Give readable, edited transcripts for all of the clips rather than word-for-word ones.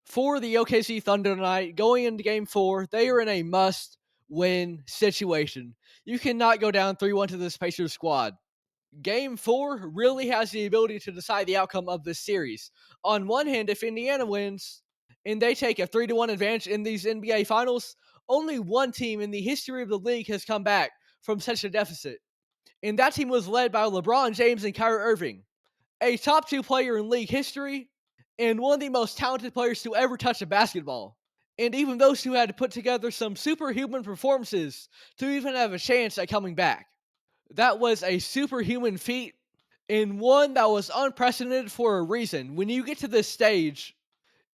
For the OKC Thunder tonight, going into game 4, they are in a must-win situation. You cannot go down 3-1 to this Pacers squad. Game 4 really has the ability to decide the outcome of this series. On one hand, if Indiana wins and they take a 3-1 advantage in these NBA finals, only one team in the history of the league has come back from such a deficit. And that team was led by LeBron James and Kyrie Irving, a top 2 player in league history and one of the most talented players to ever touch a basketball. And even those two had to put together some superhuman performances to even have a chance at coming back. That was a superhuman feat and one that was unprecedented for a reason. When you get to this stage,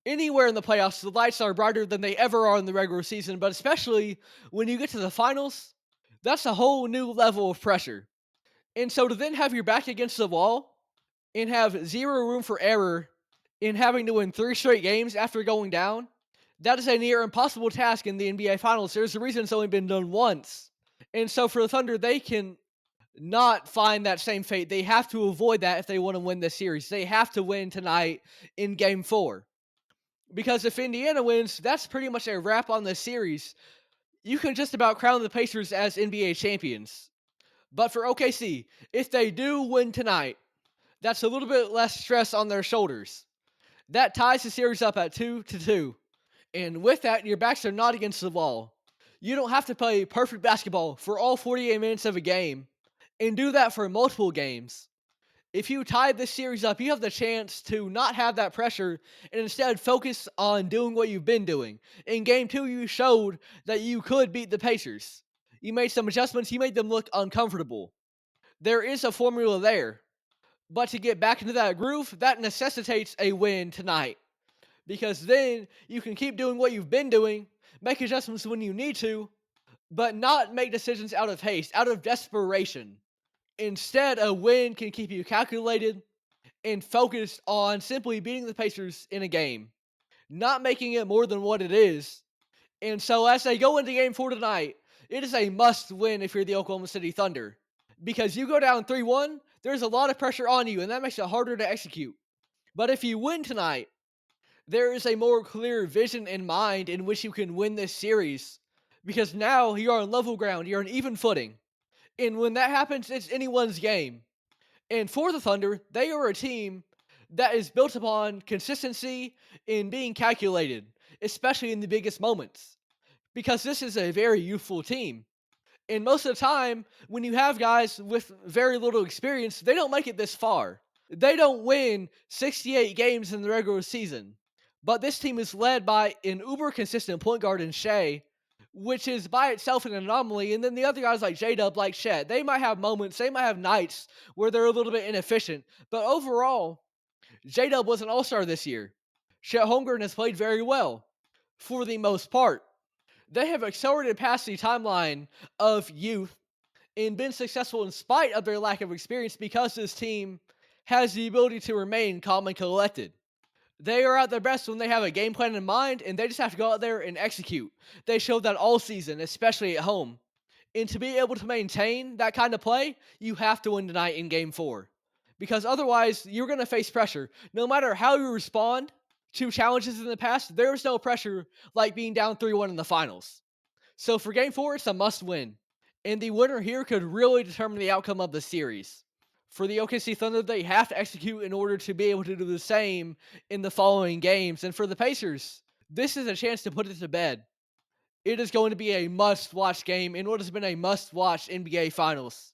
anywhere in the playoffs, the lights are brighter than they ever are in the regular season, but especially when you get to the finals, that's a whole new level of pressure. And so to then have your back against the wall and have zero room for error in having to win 3 straight games after going down, that is a near impossible task in the NBA Finals. There's a reason it's only been done once. And so for the Thunder, they can not find that same fate. They have to avoid that if they want to win this series. They have to win tonight in game 4. Because if Indiana wins, that's pretty much a wrap on this series. You can just about crown the Pacers as NBA champions. But for OKC, if they do win tonight, that's a little bit less stress on their shoulders. That ties the series up at 2-2. And with that, your backs are not against the wall. You don't have to play perfect basketball for all 48 minutes of a game and do that for multiple games. If you tie this series up, you have the chance to not have that pressure and instead focus on doing what you've been doing. In game 2, you showed that you could beat the Pacers. You made some adjustments, you made them look uncomfortable. There is a formula there. But to get back into that groove, that necessitates a win tonight. Because then you can keep doing what you've been doing, make adjustments when you need to, but not make decisions out of haste, out of desperation. Instead, a win can keep you calculated and focused on simply beating the Pacers in a game, not making it more than what it is. And so, as they go into game 4 tonight, it is a must win if you're the Oklahoma City Thunder. Because you go down 3-1, there's a lot of pressure on you, and that makes it harder to execute. But if you win tonight, there is a more clear vision in mind in which you can win this series. Because now you're on level ground, you're on even footing. And when that happens, it's anyone's game. And for the Thunder, they are a team that is built upon consistency and being calculated, especially in the biggest moments. Because this is a very youthful team. And most of the time, when you have guys with very little experience, they don't make it this far. They don't win 68 games in the regular season. But this team is led by an uber consistent point guard in Shea, which is by itself an anomaly. And then the other guys like J-Dub, like Shet, they might have moments, they might have nights where they're a little bit inefficient. But overall, J-Dub was an all-star this year. Chet Holmgren has played very well, for the most part. They have accelerated past the timeline of youth and been successful in spite of their lack of experience because this team has the ability to remain calm and collected. They are at their best when they have a game plan in mind and they just have to go out there and execute. They showed that all season, especially at home. And to be able to maintain that kind of play, you have to win tonight in game 4. Because otherwise, you're going to face pressure. No matter how you respond to challenges in the past, there is no pressure like being down 3-1 in the finals. So for game 4, it's a must win. And the winner here could really determine the outcome of the series. For the OKC Thunder, they have to execute in order to be able to do the same in the following games. And for the Pacers, this is a chance to put it to bed. It is going to be a must-watch game in what has been a must-watch NBA Finals.